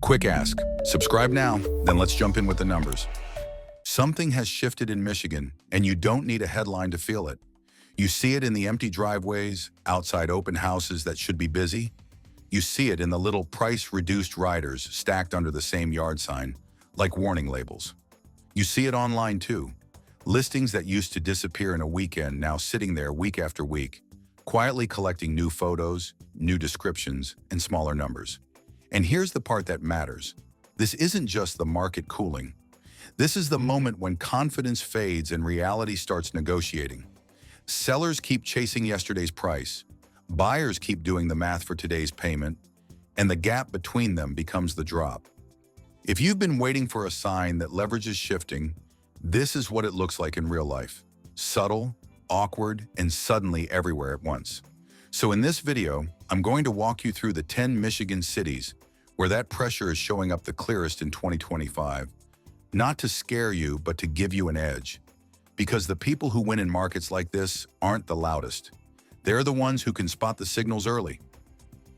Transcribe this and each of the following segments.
Quick ask. Subscribe now, then let's jump in with the numbers. Something has shifted in Michigan, and you don't need a headline to feel it. You see it in the empty driveways, outside open houses that should be busy. You see it in the little price-reduced riders stacked under the same yard sign, like warning labels. You see it online too. Listings that used to disappear in a weekend now sitting there week after week, quietly collecting new photos, new descriptions, and smaller numbers. And here's the part that matters. This isn't just the market cooling. This is the moment when confidence fades and reality starts negotiating. Sellers keep chasing yesterday's price. Buyers keep doing the math for today's payment, and the gap between them becomes the drop. If you've been waiting for a sign that leverage is shifting, this is what it looks like in real life. Subtle, awkward, and suddenly everywhere at once. So in this video, I'm going to walk you through the 10 Michigan cities where that pressure is showing up the clearest in 2025. Not to scare you, but to give you an edge. Because the people who win in markets like this aren't the loudest. They're the ones who can spot the signals early.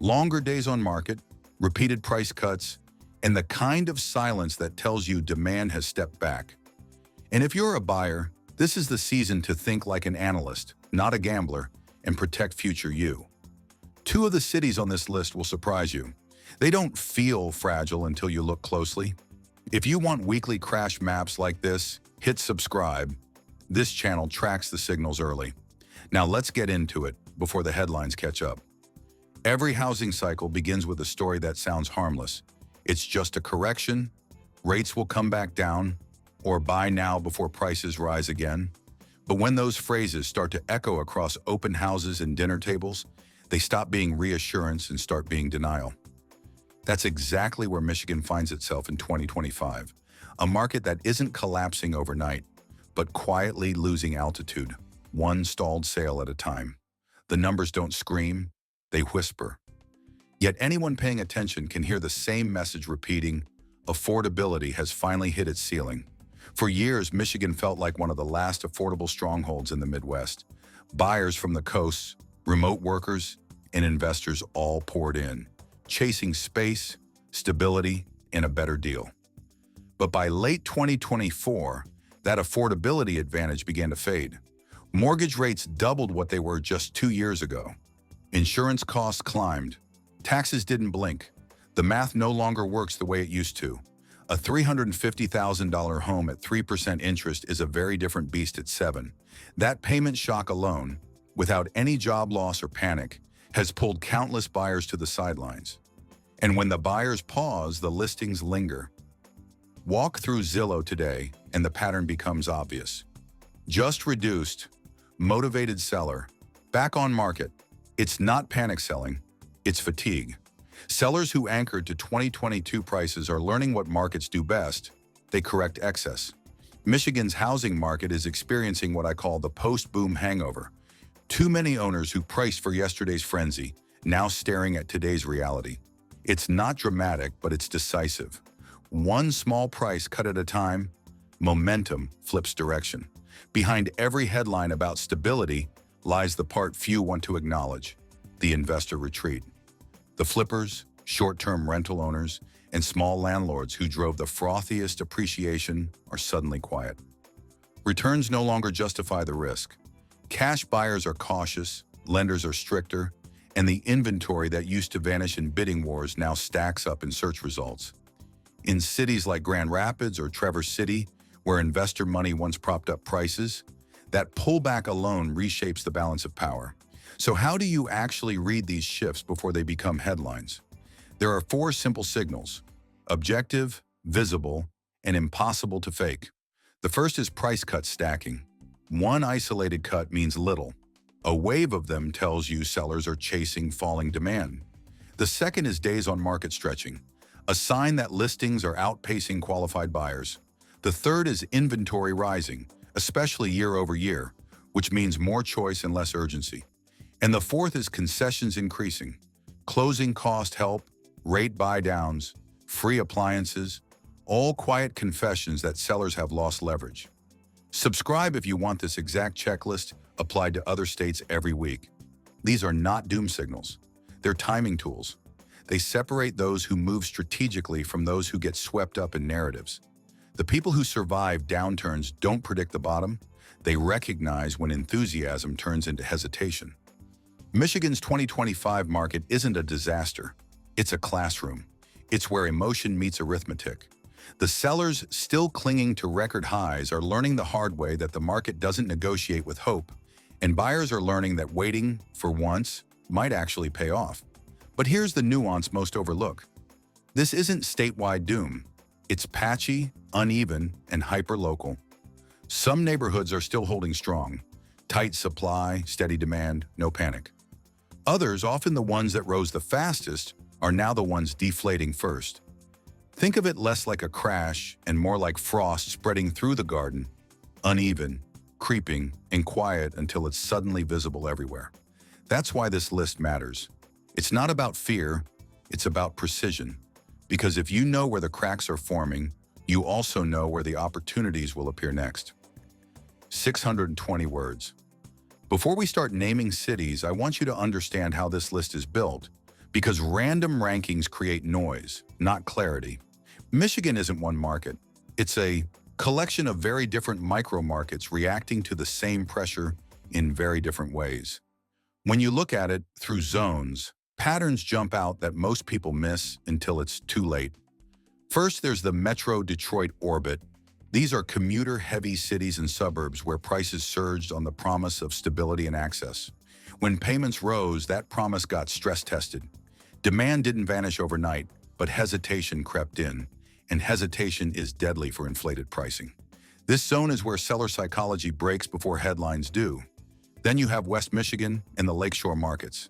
Longer days on market, repeated price cuts, and the kind of silence that tells you demand has stepped back. And if you're a buyer, this is the season to think like an analyst, not a gambler, and protect future you. Two of the cities on this list will surprise you. They don't feel fragile until you look closely. If you want weekly crash maps like this, hit subscribe. This channel tracks the signals early. Now let's get into it before the headlines catch up. Every housing cycle begins with a story that sounds harmless. It's just a correction, rates will come back down, or buy now before prices rise again. But when those phrases start to echo across open houses and dinner tables, they stop being reassurance and start being denial. That's exactly where Michigan finds itself in 2025, a market that isn't collapsing overnight, but quietly losing altitude, one stalled sale at a time. The numbers don't scream, they whisper. Yet anyone paying attention can hear the same message repeating: affordability has finally hit its ceiling. For years, Michigan felt like one of the last affordable strongholds in the Midwest. Buyers from the coasts, remote workers, and investors all poured in, chasing space, stability, and a better deal. But by late 2024, that affordability advantage began to fade. Mortgage rates doubled what they were just 2 years ago. Insurance costs climbed. Taxes didn't blink. The math no longer works the way it used to. A $350,000 home at 3% interest is a very different beast at 7%. That payment shock alone, without any job loss or panic, has pulled countless buyers to the sidelines. And when the buyers pause, the listings linger. Walk through Zillow today, and the pattern becomes obvious. Just reduced, motivated seller, back on market. It's not panic selling, it's fatigue. Sellers who anchored to 2022 prices are learning what markets do best. They correct excess. Michigan's housing market is experiencing what I call the post-boom hangover. Too many owners who priced for yesterday's frenzy, now staring at today's reality. It's not dramatic, but it's decisive. One small price cut at a time, momentum flips direction. Behind every headline about stability lies the part few want to acknowledge: the investor retreat. The flippers, short-term rental owners, and small landlords who drove the frothiest appreciation are suddenly quiet. Returns no longer justify the risk. Cash buyers are cautious, lenders are stricter, and the inventory that used to vanish in bidding wars now stacks up in search results. In cities like Grand Rapids or Traverse City, where investor money once propped up prices, that pullback alone reshapes the balance of power. So how do you actually read these shifts before they become headlines? There are 4 simple signals: objective, visible, and impossible to fake. The first is price cut stacking. One isolated cut means little. A wave of them tells you sellers are chasing falling demand. The second is days on market stretching, a sign that listings are outpacing qualified buyers. The third is inventory rising, especially year over year, which means more choice and less urgency. And the fourth is concessions increasing. Closing cost help, rate buy downs, free appliances, all quiet confessions that sellers have lost leverage. Subscribe if you want this exact checklist applied to other states every week. These are not doom signals. They're timing tools. They separate those who move strategically from those who get swept up in narratives. The people who survive downturns don't predict the bottom. They recognize when enthusiasm turns into hesitation. Michigan's 2025 market isn't a disaster. It's a classroom. It's where emotion meets arithmetic. The sellers, still clinging to record highs, are learning the hard way that the market doesn't negotiate with hope, and buyers are learning that waiting, for once, might actually pay off. But here's the nuance most overlook. This isn't statewide doom. It's patchy, uneven, and hyper-local. Some neighborhoods are still holding strong. Tight supply, steady demand, no panic. Others, often the ones that rose the fastest, are now the ones deflating first. Think of it less like a crash and more like frost spreading through the garden, uneven, creeping, and quiet until it's suddenly visible everywhere. That's why this list matters. It's not about fear, it's about precision. Because if you know where the cracks are forming, you also know where the opportunities will appear next. 620 words. Before we start naming cities, I want you to understand how this list is built, because random rankings create noise, not clarity. Michigan isn't one market. It's a collection of very different micro-markets reacting to the same pressure in very different ways. When you look at it through zones, patterns jump out that most people miss until it's too late. First, there's the Metro Detroit orbit. These are commuter-heavy cities and suburbs where prices surged on the promise of stability and access. When payments rose, that promise got stress-tested. Demand didn't vanish overnight, but hesitation crept in, and hesitation is deadly for inflated pricing. This zone is where seller psychology breaks before headlines do. Then you have West Michigan and the Lakeshore markets.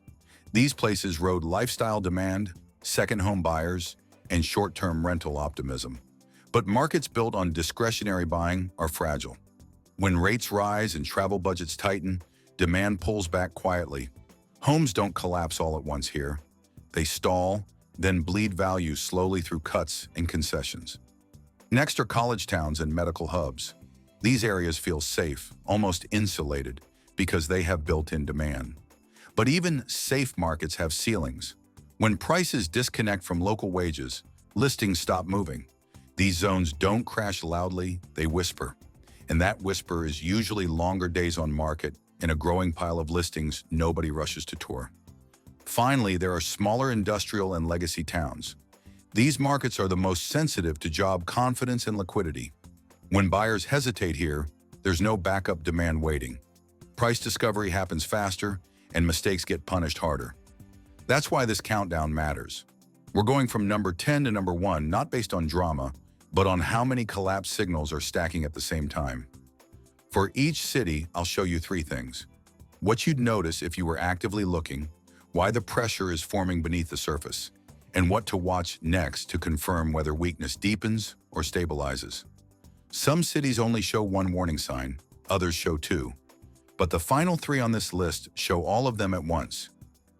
These places rode lifestyle demand, second home buyers, and short-term rental optimism. But markets built on discretionary buying are fragile. When rates rise and travel budgets tighten, demand pulls back quietly. Homes don't collapse all at once here. They stall, then bleed value slowly through cuts and concessions. Next are college towns and medical hubs. These areas feel safe, almost insulated, because they have built-in demand. But even safe markets have ceilings. When prices disconnect from local wages, listings stop moving. These zones don't crash loudly, they whisper. And that whisper is usually longer days on market and a growing pile of listings nobody rushes to tour. Finally, there are smaller industrial and legacy towns. These markets are the most sensitive to job confidence and liquidity. When buyers hesitate here, there's no backup demand waiting. Price discovery happens faster, and mistakes get punished harder. That's why this countdown matters. We're going from number 10 to number 1, not based on drama, but on how many collapse signals are stacking at the same time. For each city, I'll show you 3 things. What you'd notice if you were actively looking, why the pressure is forming beneath the surface, and what to watch next to confirm whether weakness deepens or stabilizes. Some cities only show 1 warning sign, others show 2. But the final 3 on this list show all of them at once.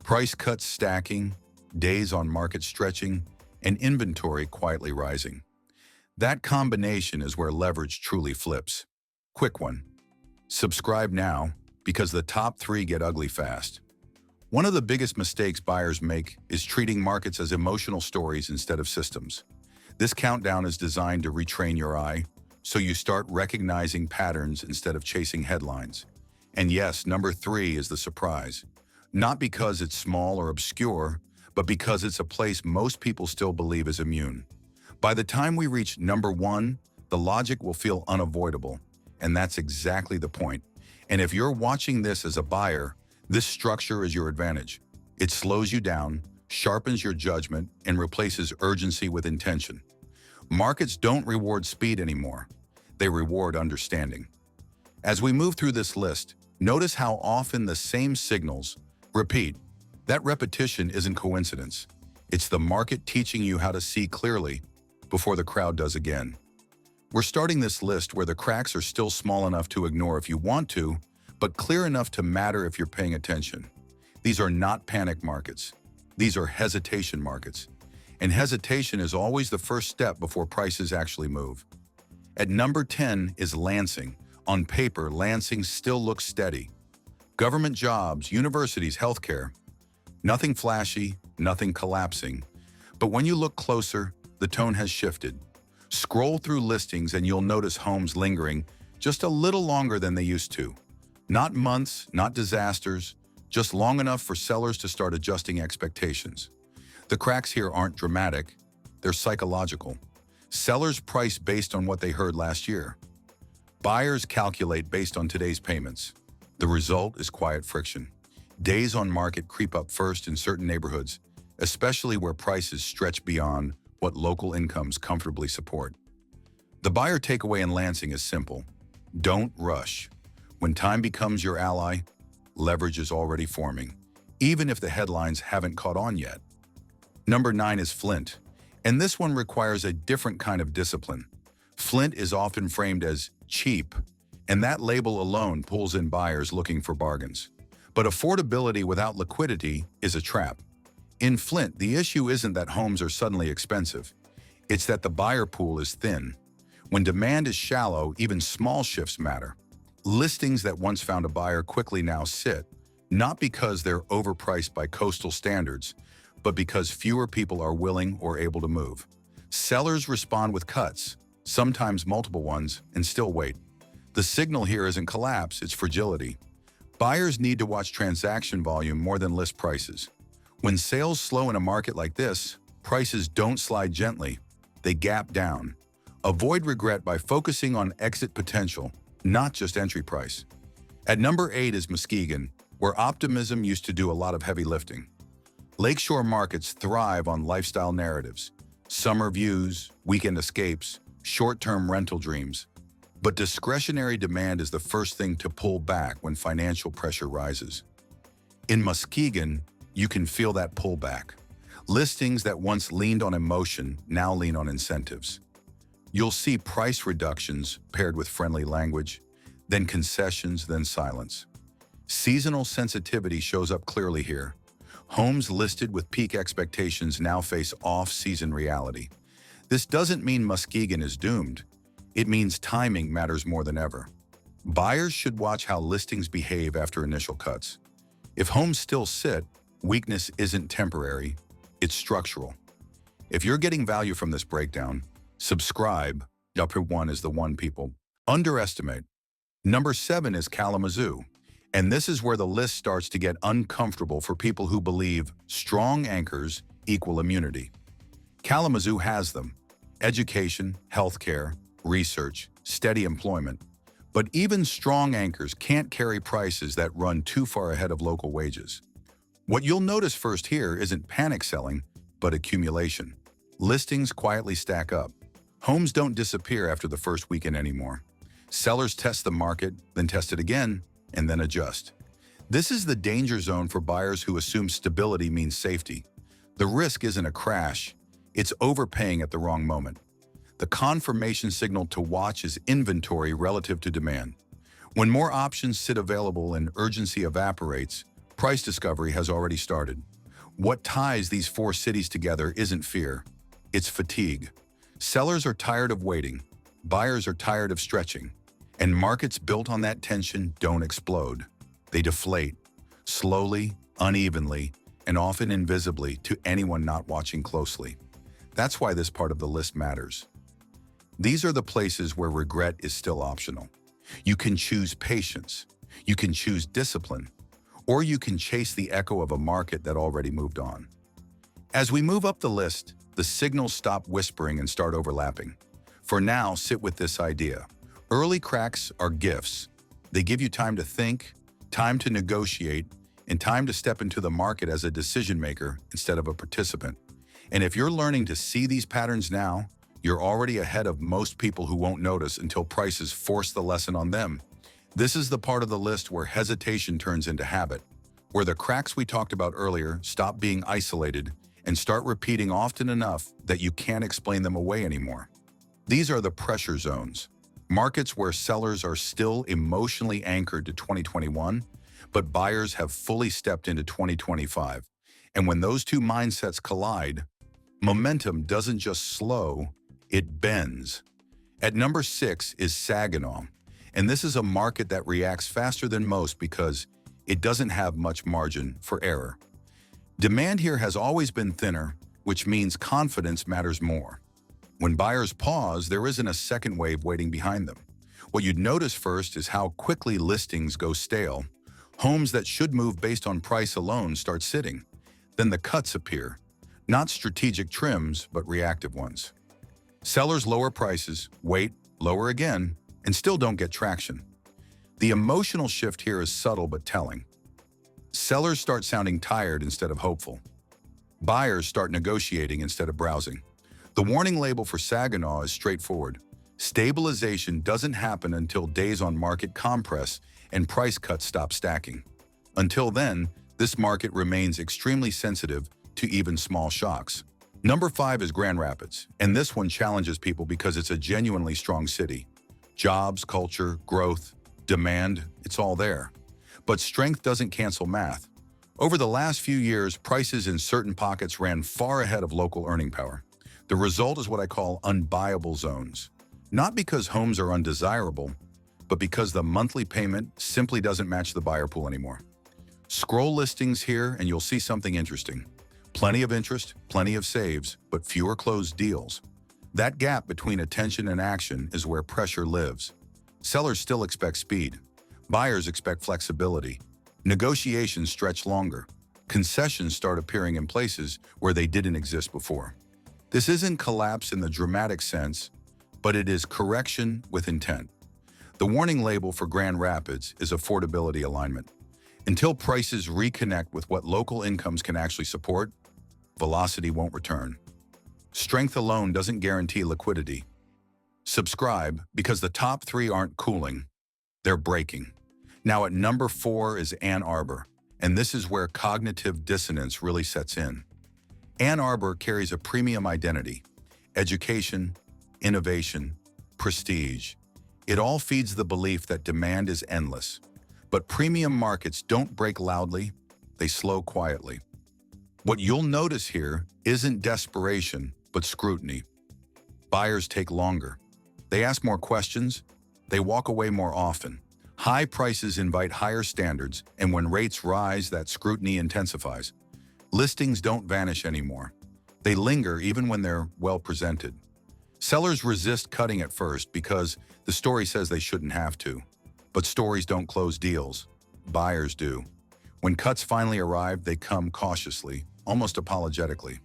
Price cuts stacking, days on market stretching, and inventory quietly rising. That combination is where leverage truly flips. Quick one. Subscribe now, because the top 3 get ugly fast. One of the biggest mistakes buyers make is treating markets as emotional stories instead of systems. This countdown is designed to retrain your eye, so you start recognizing patterns instead of chasing headlines. And yes, number 3 is the surprise. Not because it's small or obscure, but because it's a place most people still believe is immune. By the time we reach number 1, the logic will feel unavoidable, and that's exactly the point. And if you're watching this as a buyer, this structure is your advantage. It slows you down, sharpens your judgment, and replaces urgency with intention. Markets don't reward speed anymore. They reward understanding. As we move through this list, notice how often the same signals repeat. That repetition isn't coincidence. It's the market teaching you how to see clearly before the crowd does again. We're starting this list where the cracks are still small enough to ignore if you want to, but clear enough to matter if you're paying attention. These are not panic markets. These are hesitation markets. And hesitation is always the first step before prices actually move. At number 10 is Lansing. On paper, Lansing still looks steady. Government jobs, universities, healthcare. Nothing flashy, nothing collapsing. But when you look closer, the tone has shifted. Scroll through listings and you'll notice homes lingering just a little longer than they used to. Not months, not disasters, just long enough for sellers to start adjusting expectations. The cracks here aren't dramatic, they're psychological. Sellers price based on what they heard last year. Buyers calculate based on today's payments. The result is quiet friction. Days on market creep up first in certain neighborhoods, especially where prices stretch beyond what local incomes comfortably support. The buyer takeaway in Lansing is simple. Don't rush. When time becomes your ally, leverage is already forming, even if the headlines haven't caught on yet. Number 9 is Flint, and this one requires a different kind of discipline. Flint is often framed as cheap, and that label alone pulls in buyers looking for bargains. But affordability without liquidity is a trap. In Flint, the issue isn't that homes are suddenly expensive. It's that the buyer pool is thin. When demand is shallow, even small shifts matter. Listings that once found a buyer quickly now sit, not because they're overpriced by coastal standards, but because fewer people are willing or able to move. Sellers respond with cuts, sometimes multiple ones, and still wait. The signal here isn't collapse, it's fragility. Buyers need to watch transaction volume more than list prices. When sales slow in a market like this, prices don't slide gently, they gap down. Avoid regret by focusing on exit potential, not just entry price. At number 8 is Muskegon, where optimism used to do a lot of heavy lifting. Lakeshore markets thrive on lifestyle narratives, summer views, weekend escapes, short-term rental dreams. But discretionary demand is the first thing to pull back when financial pressure rises. In Muskegon, you can feel that pullback. Listings that once leaned on emotion now lean on incentives. You'll see price reductions paired with friendly language, then concessions, then silence. Seasonal sensitivity shows up clearly here. Homes listed with peak expectations now face off-season reality. This doesn't mean Muskegon is doomed. It means timing matters more than ever. Buyers should watch how listings behave after initial cuts. If homes still sit, weakness isn't temporary, it's structural. If you're getting value from this breakdown, subscribe. Number 1 is the one people underestimate. Number 7 is Kalamazoo, and this is where the list starts to get uncomfortable for people who believe strong anchors equal immunity. Kalamazoo has them: education, healthcare, research, steady employment. But even strong anchors can't carry prices that run too far ahead of local wages. What you'll notice first here isn't panic selling, but accumulation. Listings quietly stack up. Homes don't disappear after the first weekend anymore. Sellers test the market, then test it again, and then adjust. This is the danger zone for buyers who assume stability means safety. The risk isn't a crash, it's overpaying at the wrong moment. The confirmation signal to watch is inventory relative to demand. When more options sit available and urgency evaporates, price discovery has already started. What ties these 4 cities together isn't fear, it's fatigue. Sellers are tired of waiting, buyers are tired of stretching, and markets built on that tension don't explode. They deflate, slowly, unevenly, and often invisibly to anyone not watching closely. That's why this part of the list matters. These are the places where regret is still optional. You can choose patience, you can choose discipline, or you can chase the echo of a market that already moved on. As we move up the list, the signals stop whispering and start overlapping. For now, sit with this idea. Early cracks are gifts. They give you time to think, time to negotiate, and time to step into the market as a decision maker instead of a participant. And if you're learning to see these patterns now, you're already ahead of most people who won't notice until prices force the lesson on them. This is the part of the list where hesitation turns into habit, where the cracks we talked about earlier stop being isolated and start repeating often enough that you can't explain them away anymore. These are the pressure zones, markets where sellers are still emotionally anchored to 2021, but buyers have fully stepped into 2025. And when those two mindsets collide, momentum doesn't just slow, it bends. At number 6 is Saginaw, and this is a market that reacts faster than most because it doesn't have much margin for error. Demand here has always been thinner, which means confidence matters more. When buyers pause, there isn't a second wave waiting behind them. What you'd notice first is how quickly listings go stale. Homes that should move based on price alone start sitting. Then the cuts appear. Not strategic trims, but reactive ones. Sellers lower prices, wait, lower again, and still don't get traction. The emotional shift here is subtle but telling. Sellers start sounding tired instead of hopeful. Buyers start negotiating instead of browsing. The warning label for Saginaw is straightforward. Stabilization doesn't happen until days on market compress and price cuts stop stacking. Until then, this market remains extremely sensitive to even small shocks. Number 5 is Grand Rapids, and this one challenges people because it's a genuinely strong city. Jobs, culture, growth, demand, it's all there. But strength doesn't cancel math. Over the last few years, prices in certain pockets ran far ahead of local earning power. The result is what I call unbuyable zones. Not because homes are undesirable, but because the monthly payment simply doesn't match the buyer pool anymore. Scroll listings here and you'll see something interesting. Plenty of interest, plenty of saves, but fewer closed deals. That gap between attention and action is where pressure lives. Sellers still expect speed. Buyers expect flexibility. Negotiations stretch longer. Concessions start appearing in places where they didn't exist before. This isn't collapse in the dramatic sense, but it is correction with intent. The warning label for Grand Rapids is affordability alignment. Until prices reconnect with what local incomes can actually support, velocity won't return. Strength alone doesn't guarantee liquidity. Subscribe because the top 3 aren't cooling, they're breaking. Now at number 4 is Ann Arbor, and this is where cognitive dissonance really sets in. Ann Arbor carries a premium identity: education, innovation, prestige. It all feeds the belief that demand is endless. But premium markets don't break loudly, they slow quietly. What you'll notice here isn't desperation, but scrutiny. Buyers take longer. They ask more questions, they walk away more often. High prices invite higher standards, and when rates rise, that scrutiny intensifies. Listings don't vanish anymore. They linger even when they're well presented. Sellers resist cutting at first because the story says they shouldn't have to. But stories don't close deals. Buyers do. When cuts finally arrive, they come cautiously, almost apologetically.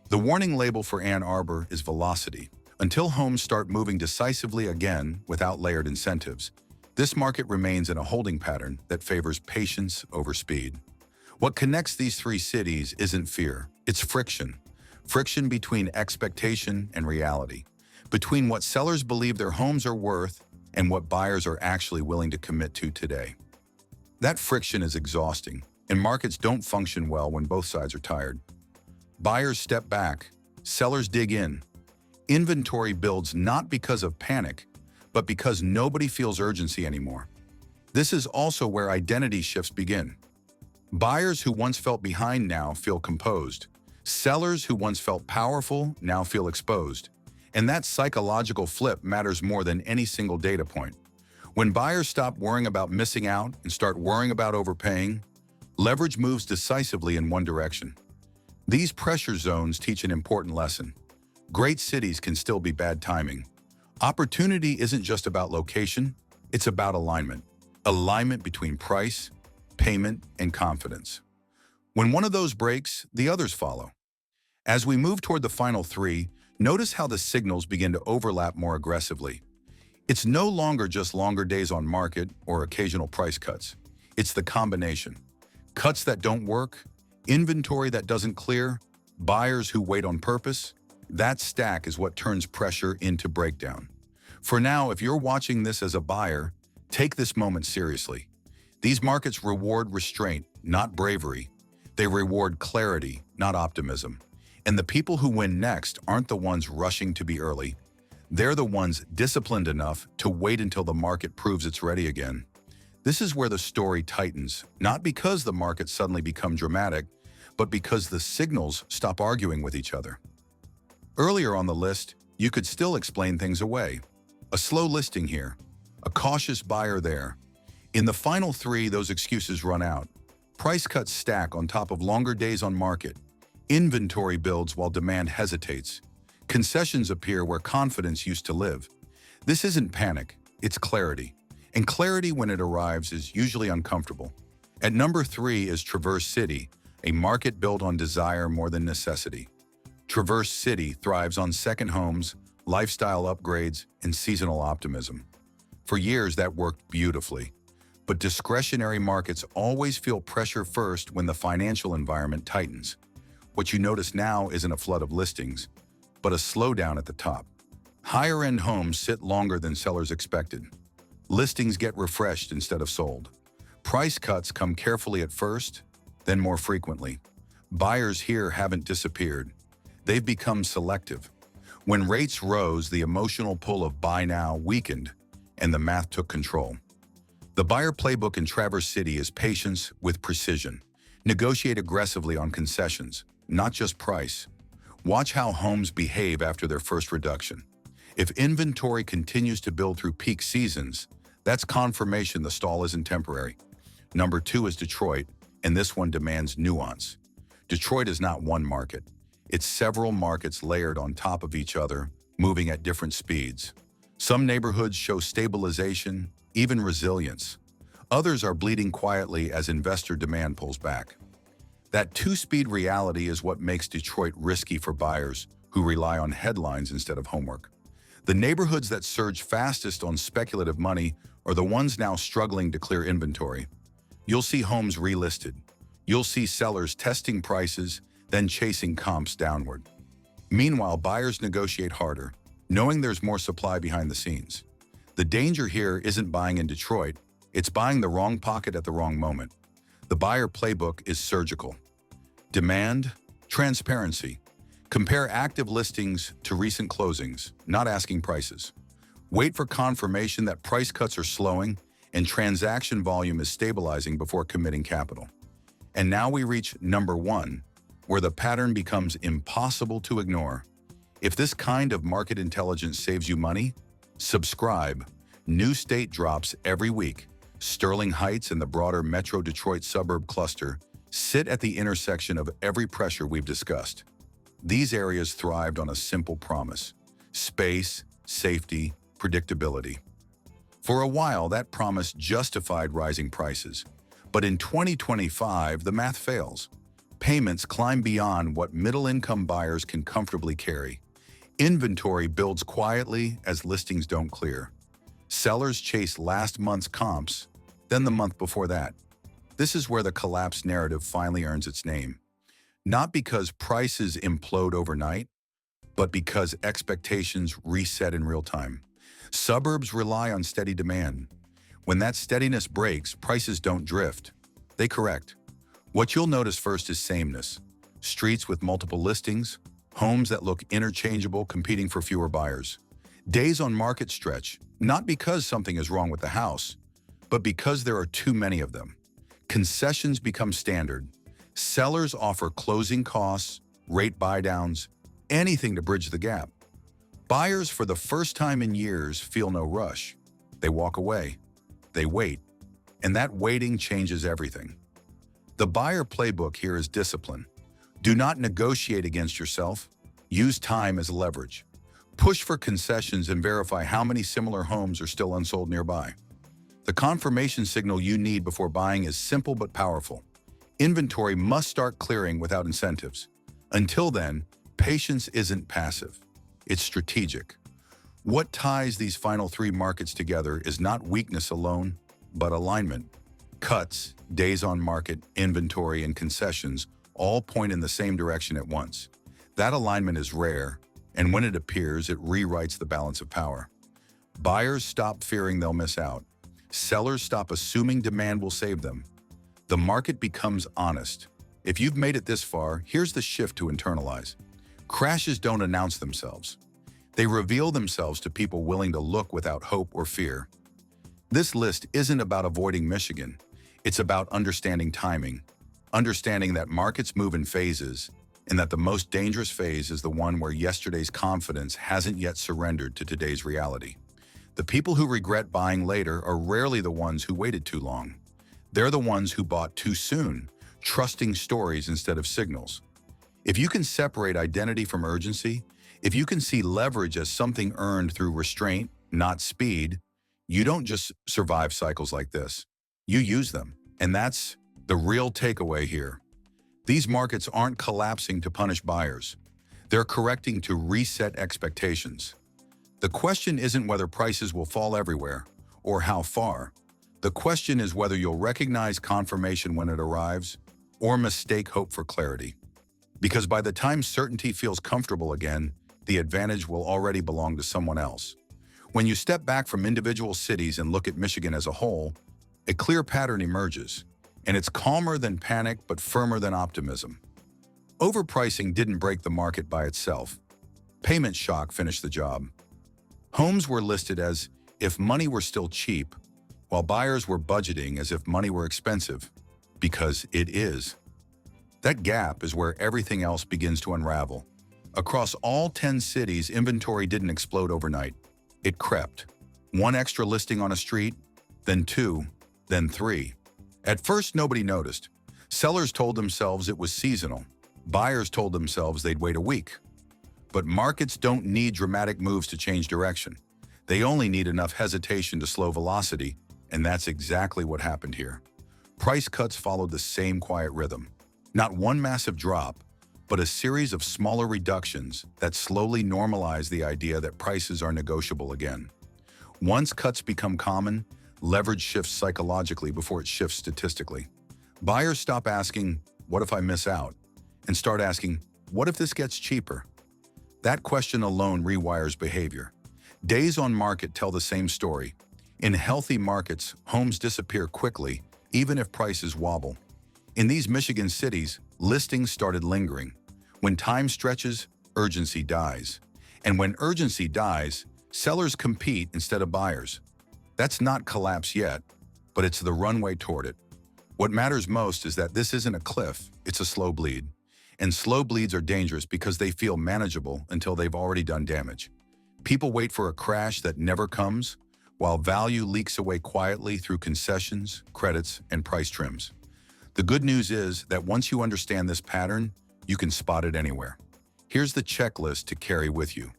The warning label for Ann Arbor is velocity. Until homes start moving decisively again without layered incentives, this market remains in a holding pattern that favors patience over speed. What connects these 3 cities isn't fear, it's friction. Friction between expectation and reality. Between what sellers believe their homes are worth and what buyers are actually willing to commit to today. That friction is exhausting, and markets don't function well when both sides are tired. Buyers step back, sellers dig in. Inventory builds not because of panic, but because nobody feels urgency anymore. This is also where identity shifts begin. Buyers who once felt behind now feel composed. Sellers who once felt powerful now feel exposed. And that psychological flip matters more than any single data point. When buyers stop worrying about missing out and start worrying about overpaying, leverage moves decisively in one direction. These pressure zones teach an important lesson. Great cities can still be bad timing. Opportunity isn't just about location, it's about alignment. Alignment between price, payment, and confidence. When one of those breaks, the others follow. As we move toward the final 3, notice how the signals begin to overlap more aggressively. It's no longer just longer days on market or occasional price cuts. It's the combination. Cuts that don't work, inventory that doesn't clear, buyers who wait on purpose. That stack is what turns pressure into breakdown. For now, if you're watching this as a buyer, take this moment seriously. These markets reward restraint, not bravery. They reward clarity, not optimism. And the people who win next aren't the ones rushing to be early. They're the ones disciplined enough to wait until the market proves it's ready again. This is where the story tightens, not because the market suddenly becomes dramatic, but because the signals stop arguing with each other. Earlier on the list, you could still explain things away. A slow listing here, a cautious buyer there. In the final 3, those excuses run out. Price cuts stack on top of longer days on market. Inventory builds while demand hesitates. Concessions appear where confidence used to live. This isn't panic, it's clarity. And clarity, when it arrives, is usually uncomfortable. At number 3 is Traverse City, a market built on desire more than necessity. Traverse City thrives on second homes, lifestyle upgrades, and seasonal optimism. For years, that worked beautifully. But discretionary markets always feel pressure first when the financial environment tightens. What you notice now isn't a flood of listings, but a slowdown at the top. Higher-end homes sit longer than sellers expected. Listings get refreshed instead of sold. Price cuts come carefully at first, then more frequently. Buyers here haven't disappeared. They've become selective. When rates rose, the emotional pull of buy now weakened, and the math took control. The buyer playbook in Traverse City is patience with precision. Negotiate aggressively on concessions, not just price. Watch how homes behave after their first reduction. If inventory continues to build through peak seasons, that's confirmation the stall isn't temporary. Number 2 is Detroit, and this one demands nuance. Detroit is not one market. It's several markets layered on top of each other, moving at different speeds. Some neighborhoods show stabilization, even resilience. Others are bleeding quietly as investor demand pulls back. That two-speed reality is what makes Detroit risky for buyers who rely on headlines instead of homework. The neighborhoods that surge fastest on speculative money are the ones now struggling to clear inventory. You'll see homes relisted. You'll see sellers testing prices, then chasing comps downward. Meanwhile, buyers negotiate harder, knowing there's more supply behind the scenes. The danger here isn't buying in Detroit, it's buying the wrong pocket at the wrong moment. The buyer playbook is surgical. Demand, transparency. Compare active listings to recent closings, not asking prices. Wait for confirmation that price cuts are slowing and transaction volume is stabilizing before committing capital. And now we reach number 1, where the pattern becomes impossible to ignore. If this kind of market intelligence saves you money, subscribe. New state drops every week. Sterling Heights and the broader Metro Detroit suburb cluster sit at the intersection of every pressure we've discussed. These areas thrived on a simple promise: space, safety, predictability. For a while, that promise justified rising prices. But in 2025, the math fails. Payments climb beyond what middle-income buyers can comfortably carry. Inventory builds quietly as listings don't clear. Sellers chase last month's comps, then the month before that. This is where the collapse narrative finally earns its name. Not because prices implode overnight, but because expectations reset in real time. Suburbs rely on steady demand. When that steadiness breaks, prices don't drift. They correct. What you'll notice first is sameness. Streets with multiple listings, homes that look interchangeable competing for fewer buyers. Days on market stretch, not because something is wrong with the house, but because there are too many of them. Concessions become standard. Sellers offer closing costs, rate buydowns, anything to bridge the gap. Buyers, for the first time in years, feel no rush. They walk away. They wait. And that waiting changes everything. The buyer playbook here is discipline. Do not negotiate against yourself. Use time as leverage. Push for concessions and verify how many similar homes are still unsold nearby. The confirmation signal you need before buying is simple but powerful. Inventory must start clearing without incentives. Until then, patience isn't passive. It's strategic. What ties these final 3 markets together is not weakness alone, but alignment. Cuts, days on market, inventory, and concessions all point in the same direction at once. That alignment is rare, and when it appears, it rewrites the balance of power. Buyers stop fearing they'll miss out. Sellers stop assuming demand will save them. The market becomes honest. If you've made it this far, here's the shift to internalize. Crashes don't announce themselves. They reveal themselves to people willing to look without hope or fear. This list isn't about avoiding Michigan. It's about understanding timing, understanding that markets move in phases, and that the most dangerous phase is the one where yesterday's confidence hasn't yet surrendered to today's reality. The people who regret buying later are rarely the ones who waited too long. They're the ones who bought too soon, trusting stories instead of signals. If you can separate identity from urgency, if you can see leverage as something earned through restraint, not speed, you don't just survive cycles like this. You use them. And that's the real takeaway here. These markets aren't collapsing to punish buyers. They're correcting to reset expectations. The question isn't whether prices will fall everywhere or how far. The question is whether you'll recognize confirmation when it arrives or mistake hope for clarity. Because by the time certainty feels comfortable again, the advantage will already belong to someone else. When you step back from individual cities and look at Michigan as a whole, a clear pattern emerges, and it's calmer than panic but firmer than optimism. Overpricing didn't break the market by itself. Payment shock finished the job. Homes were listed as if money were still cheap, while buyers were budgeting as if money were expensive, because it is. That gap is where everything else begins to unravel. Across all 10 cities, inventory didn't explode overnight. It crept. One extra listing on a street, then two, then three. At first, nobody noticed. Sellers told themselves it was seasonal. Buyers told themselves they'd wait a week. But markets don't need dramatic moves to change direction. They only need enough hesitation to slow velocity, and that's exactly what happened here. Price cuts followed the same quiet rhythm. Not one massive drop, but a series of smaller reductions that slowly normalize the idea that prices are negotiable again. Once cuts become common, leverage shifts psychologically before it shifts statistically. Buyers stop asking, "What if I miss out?" and start asking, "What if this gets cheaper?" That question alone rewires behavior. Days on market tell the same story. In healthy markets, homes disappear quickly, even if prices wobble. In these Michigan cities, listings started lingering. When time stretches, urgency dies. And when urgency dies, sellers compete instead of buyers. That's not collapse yet, but it's the runway toward it. What matters most is that this isn't a cliff, it's a slow bleed. And slow bleeds are dangerous because they feel manageable until they've already done damage. People wait for a crash that never comes, while value leaks away quietly through concessions, credits, and price trims. The good news is that once you understand this pattern, you can spot it anywhere. Here's the checklist to carry with you.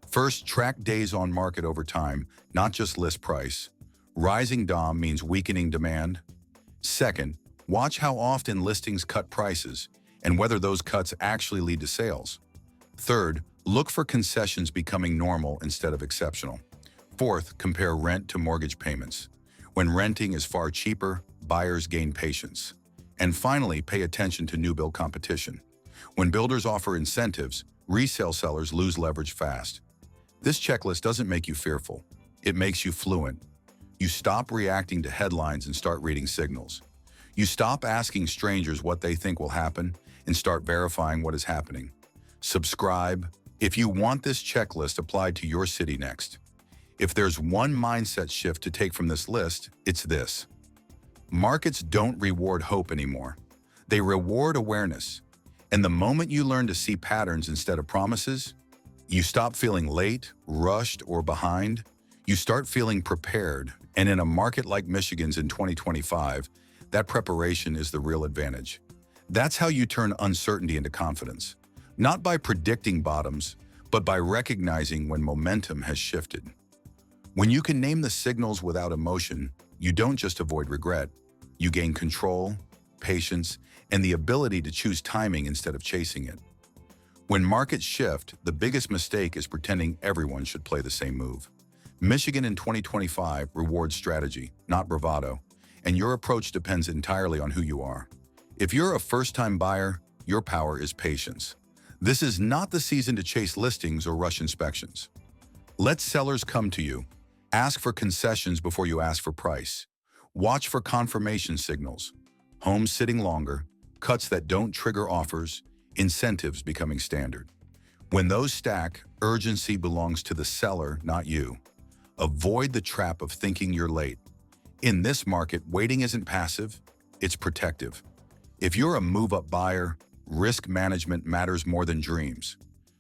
First, track days on market over time, not just list price. Rising DOM means weakening demand. Second, watch how often listings cut prices and whether those cuts actually lead to sales. Third, look for concessions becoming normal instead of exceptional. Fourth, compare rent to mortgage payments. When renting is far cheaper, buyers gain patience. And finally, pay attention to new build competition. When builders offer incentives, resale sellers lose leverage fast. This checklist doesn't make you fearful. It makes you fluent. You stop reacting to headlines and start reading signals. You stop asking strangers what they think will happen and start verifying what is happening. Subscribe if you want this checklist applied to your city next. If there's one mindset shift to take from this list, it's this. Markets don't reward hope anymore. They reward awareness. And the moment you learn to see patterns instead of promises, you stop feeling late, rushed, or behind. You start feeling prepared. And in a market like Michigan's in 2025, that preparation is the real advantage. That's how you turn uncertainty into confidence. Not by predicting bottoms, but by recognizing when momentum has shifted. When you can name the signals without emotion, you don't just avoid regret. You gain control, patience, and the ability to choose timing instead of chasing it. When markets shift, the biggest mistake is pretending everyone should play the same move. Michigan in 2025 rewards strategy, not bravado, and your approach depends entirely on who you are. If you're a first-time buyer, your power is patience. This is not the season to chase listings or rush inspections. Let sellers come to you. Ask for concessions before you ask for price. Watch for confirmation signals. Homes sitting longer, cuts that don't trigger offers, incentives becoming standard. When those stack, urgency belongs to the seller, not you. Avoid the trap of thinking you're late. In this market, waiting isn't passive, it's protective. If you're a move-up buyer, risk management matters more than dreams.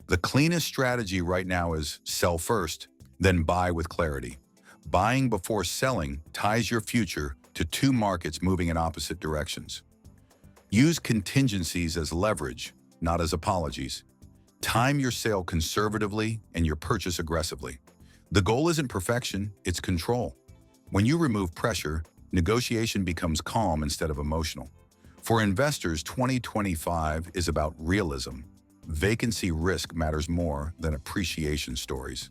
The cleanest strategy right now is sell first, then buy with clarity. Buying before selling ties your future to to two markets moving in opposite directions. Use contingencies as leverage, not as apologies. Time your sale conservatively and your purchase aggressively. The goal isn't perfection, it's control. When you remove pressure, negotiation becomes calm instead of emotional. For investors, 2025 is about realism. Vacancy risk matters more than appreciation stories.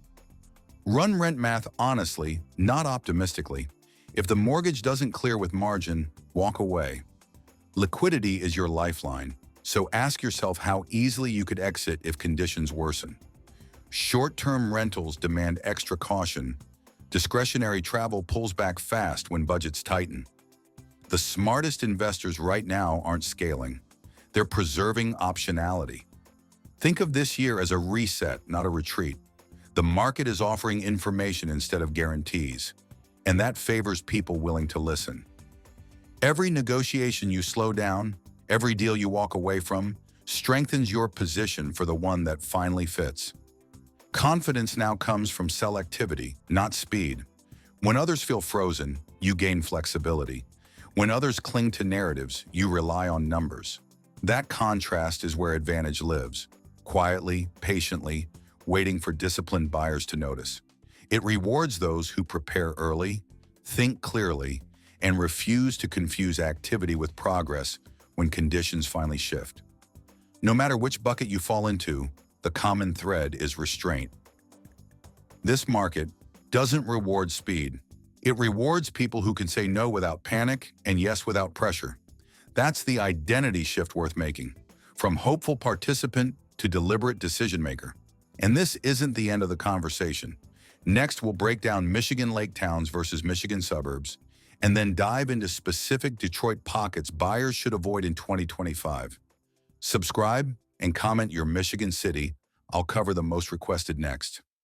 Run rent math honestly, not optimistically. If the mortgage doesn't clear with margin, walk away. Liquidity is your lifeline, so ask yourself how easily you could exit if conditions worsen. Short-term rentals demand extra caution. Discretionary travel pulls back fast when budgets tighten. The smartest investors right now aren't scaling. They're preserving optionality. Think of this year as a reset, not a retreat. The market is offering information instead of guarantees, and that favors people willing to listen. Every negotiation you slow down, every deal you walk away from, strengthens your position for the one that finally fits. Confidence now comes from selectivity, not speed. When others feel frozen, you gain flexibility. When others cling to narratives, you rely on numbers. That contrast is where advantage lives, quietly, patiently, waiting for disciplined buyers to notice. It rewards those who prepare early, think clearly, and refuse to confuse activity with progress when conditions finally shift. No matter which bucket you fall into, the common thread is restraint. This market doesn't reward speed. It rewards people who can say no without panic and yes without pressure. That's the identity shift worth making, from hopeful participant to deliberate decision maker. And this isn't the end of the conversation. Next, we'll break down Michigan lake towns versus Michigan suburbs, and then dive into specific Detroit pockets buyers should avoid in 2025. Subscribe and comment your Michigan city. I'll cover the most requested next.